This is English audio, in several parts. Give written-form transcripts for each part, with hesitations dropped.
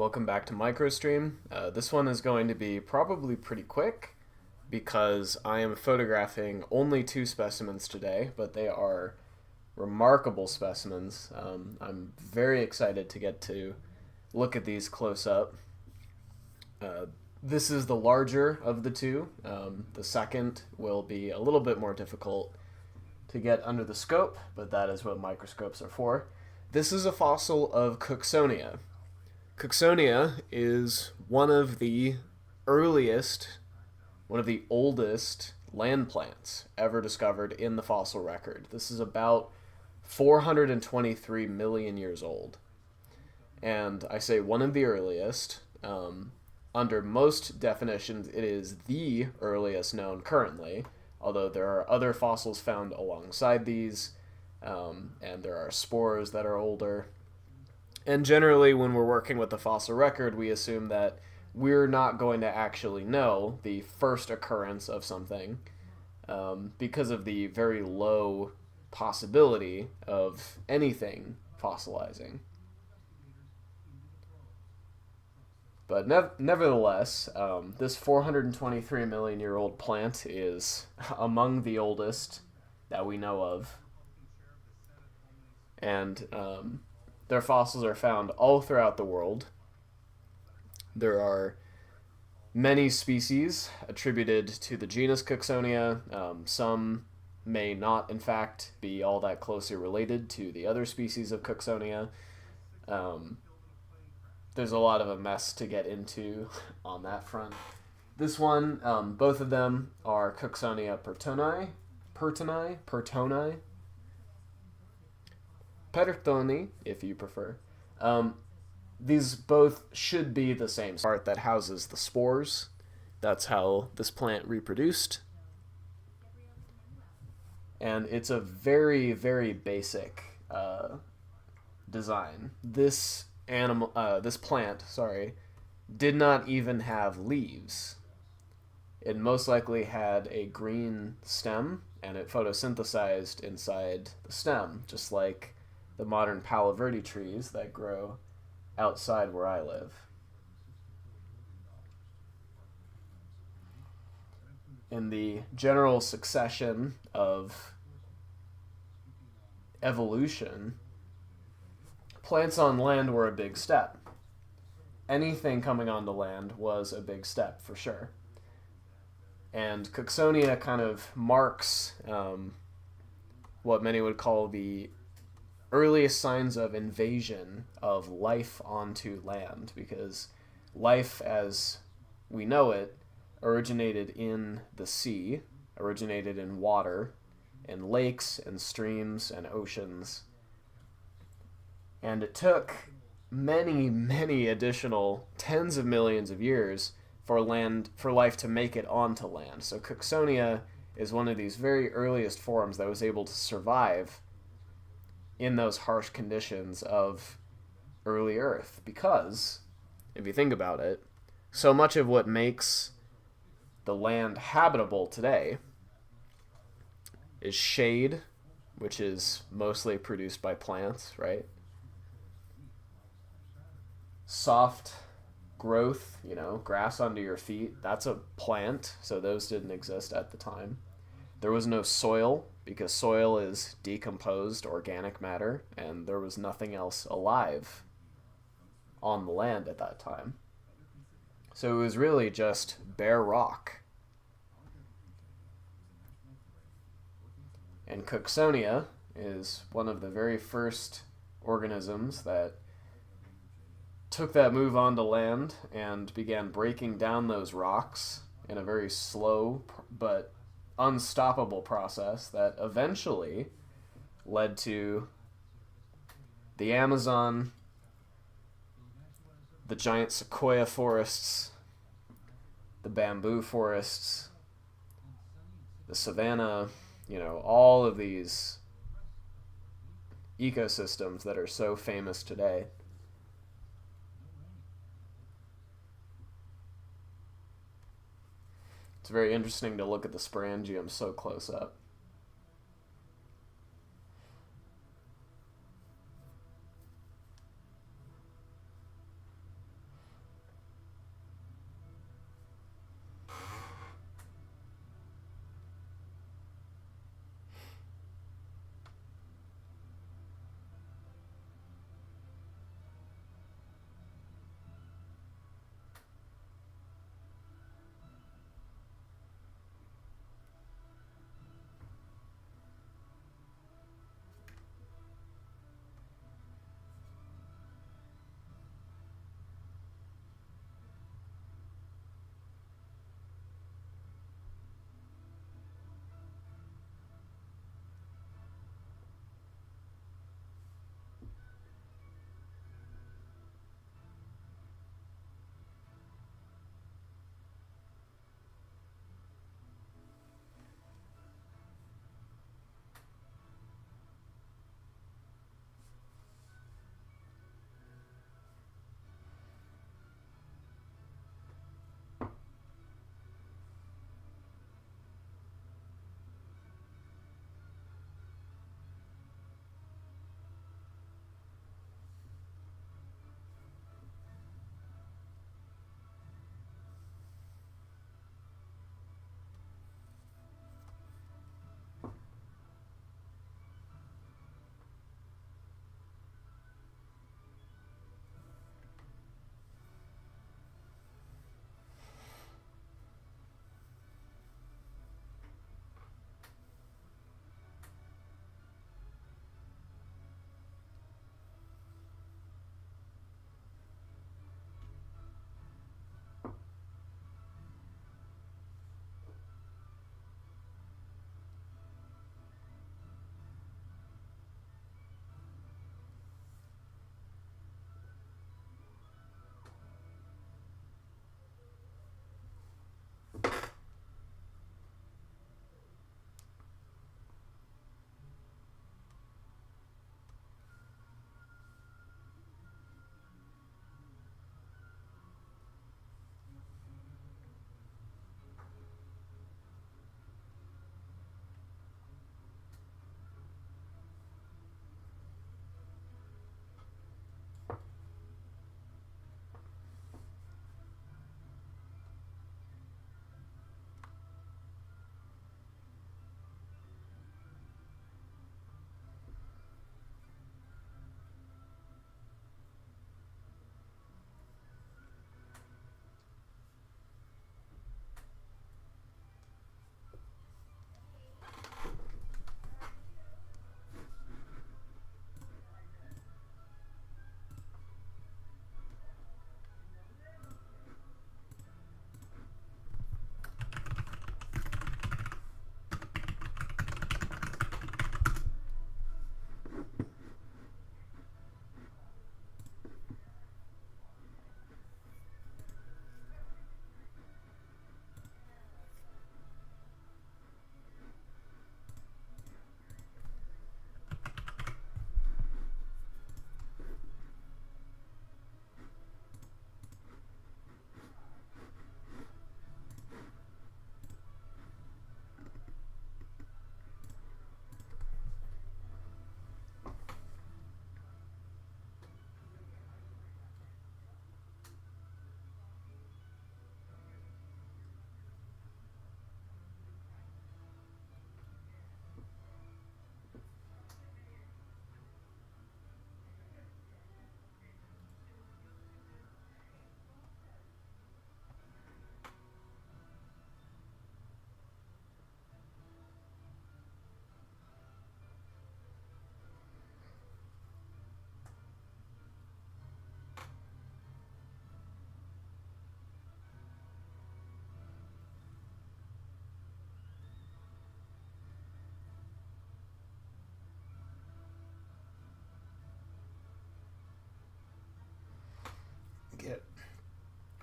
welcome back to Microstream. This one is going to be probably pretty quick because I am photographing only two specimens today, but they are remarkable specimens. I'm very excited to get to look at these close up. This is the larger of the two. The second will be a little bit more difficult to get under the scope, but that is what microscopes are for. This is a fossil of Cooksonia. Cooksonia is one of the earliest, one of the oldest land plants ever discovered in the fossil record. This is about 423 million years old. And I say one of the earliest. Under most definitions, it is the earliest known currently, although there are other fossils found alongside these, and there are spores that are older. And generally, when we're working with the fossil record, we assume that we're not going to actually know the first occurrence of something because of the very low possibility of anything fossilizing. But nevertheless, this 423 million year old plant is among the oldest that we know of. And their fossils are found all throughout the world. There are many species attributed to the genus Cooksonia. Some may not, in fact, be all that closely related to the other species of Cooksonia. There's a lot of a mess to get into on that front. This one, both of them are Cooksonia pertoni, if you prefer. These both should be the same part that houses the spores. That's how this plant reproduced. And it's a very, very basic design. This plant, did not even have leaves. It most likely had a green stem, and it photosynthesized inside the stem, just like the modern Palo Verde trees that grow outside where I live. In the general succession of evolution, plants on land were a big step. Anything coming onto land was a big step for sure. And Cooksonia kind of marks what many would call the earliest signs of invasion of life onto land, because life as we know it originated in the sea, originated in water, in lakes and streams and oceans. And it took many, many additional tens of millions of years for life to make it onto land. So Cooksonia is one of these very earliest forms that was able to survive in those harsh conditions of early Earth, because if you think about it, so much of what makes the land habitable today is shade, which is mostly produced by plants, right? Soft growth, grass under your feet, that's a plant, so those didn't exist at the time. There was no soil, because soil is decomposed organic matter, and there was nothing else alive on the land at that time. So it was really just bare rock. And Cooksonia is one of the very first organisms that took that move onto land and began breaking down those rocks in a very slow but unstoppable process that eventually led to the Amazon, the giant sequoia forests, the bamboo forests, the savanna, all of these ecosystems that are so famous today. It's very interesting to look at the sporangium so close up.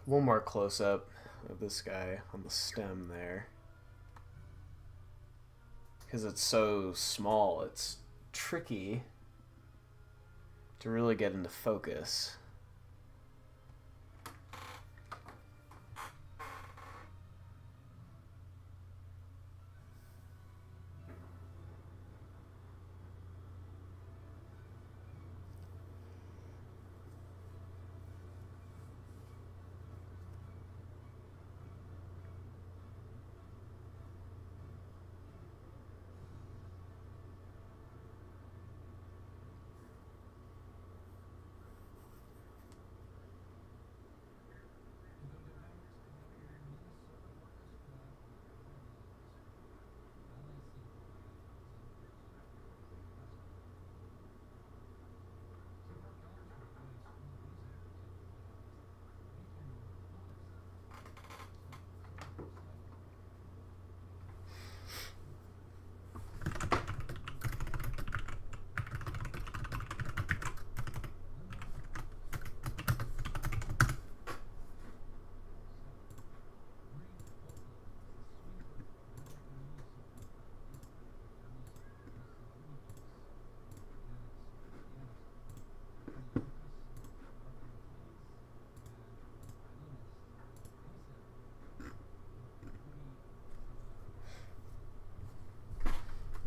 One more close-up of this guy on the stem there. Because it's so small, it's tricky to really get into focus.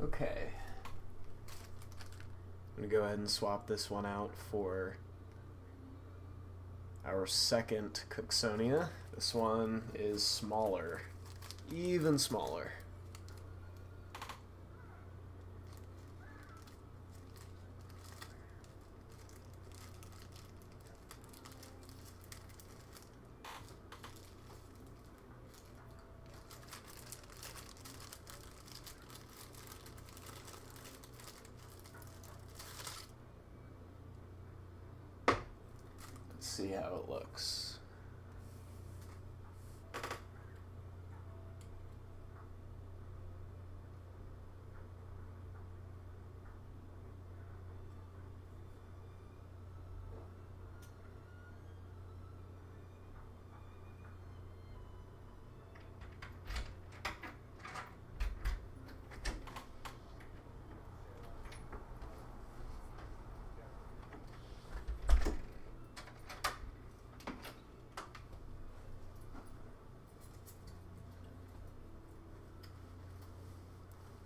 Okay. I'm going to go ahead and swap this one out for our second Cooksonia. This one is smaller, even smaller. See how it looks.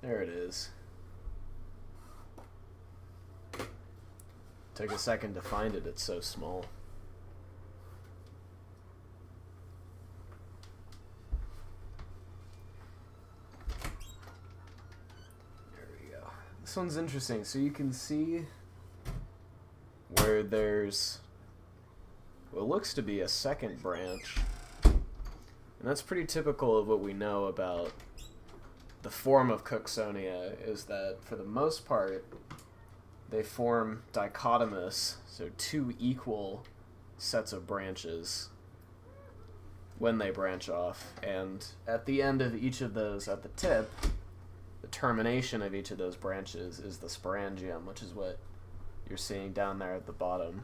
There it is. Took a second to find it, it's so small. There we go. This one's interesting. So you can see where there's what looks to be a second branch. And that's pretty typical of what we know about the form of Cooksonia, is that for the most part they form dichotomous, so two equal sets of branches when they branch off, and at the end of each of those, at the tip, the termination of each of those branches is the sporangium, which is what you're seeing down there at the bottom.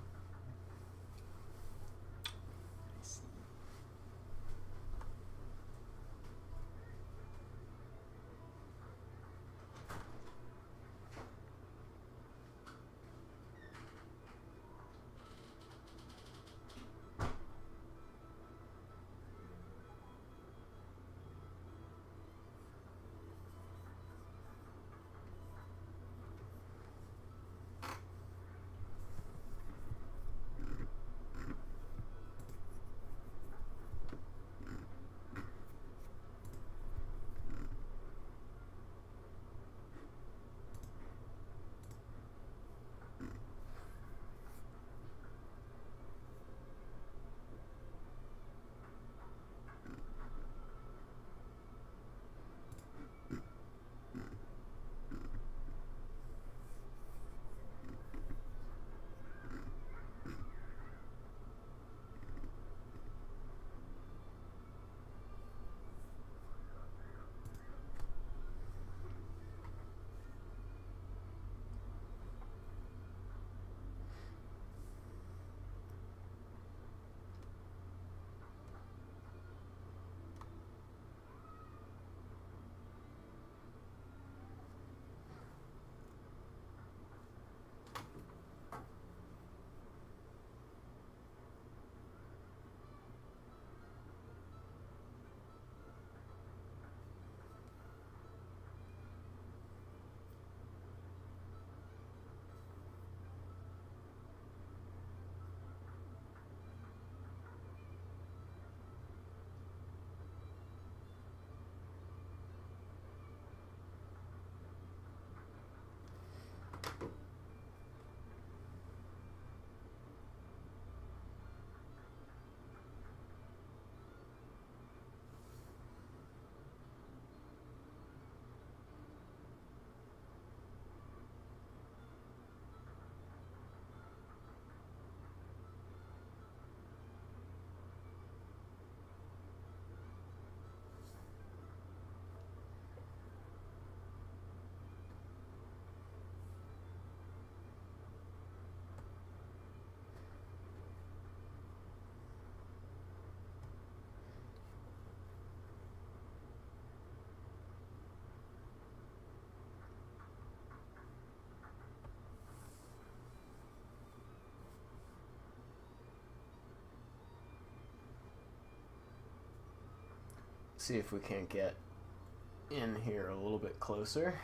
see if we can't get in here a little bit closer.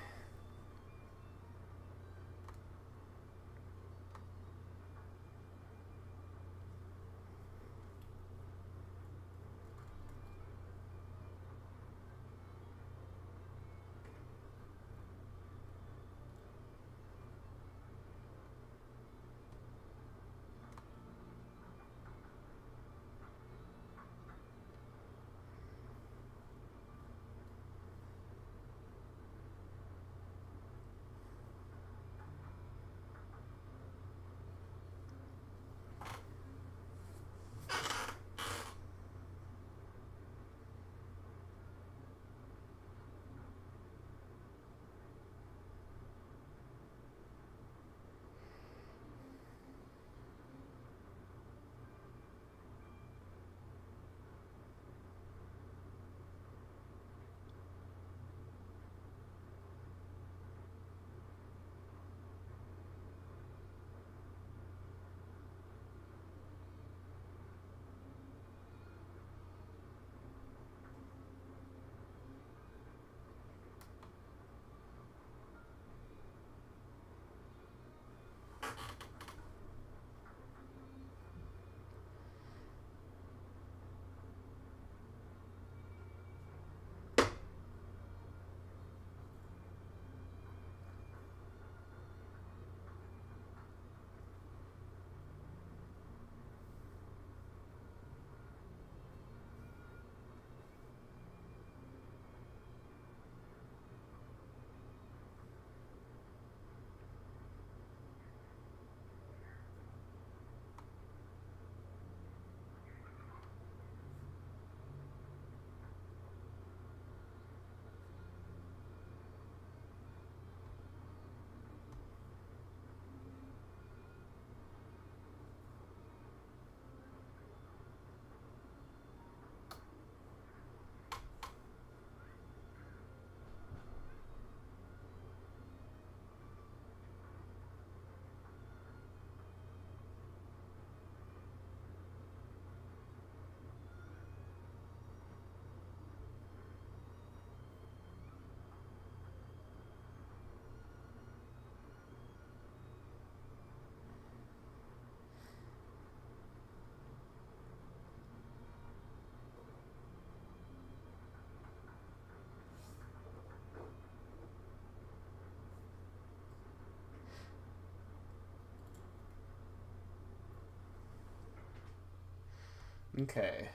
Okay.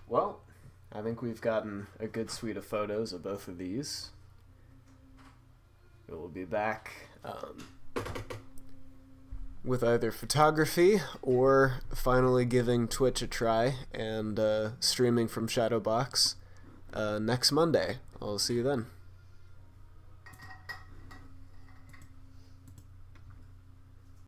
Well, I think we've gotten a good suite of photos of both of these. We'll be back with either photography or finally giving Twitch a try and streaming from Shadowbox next Monday. I'll see you then.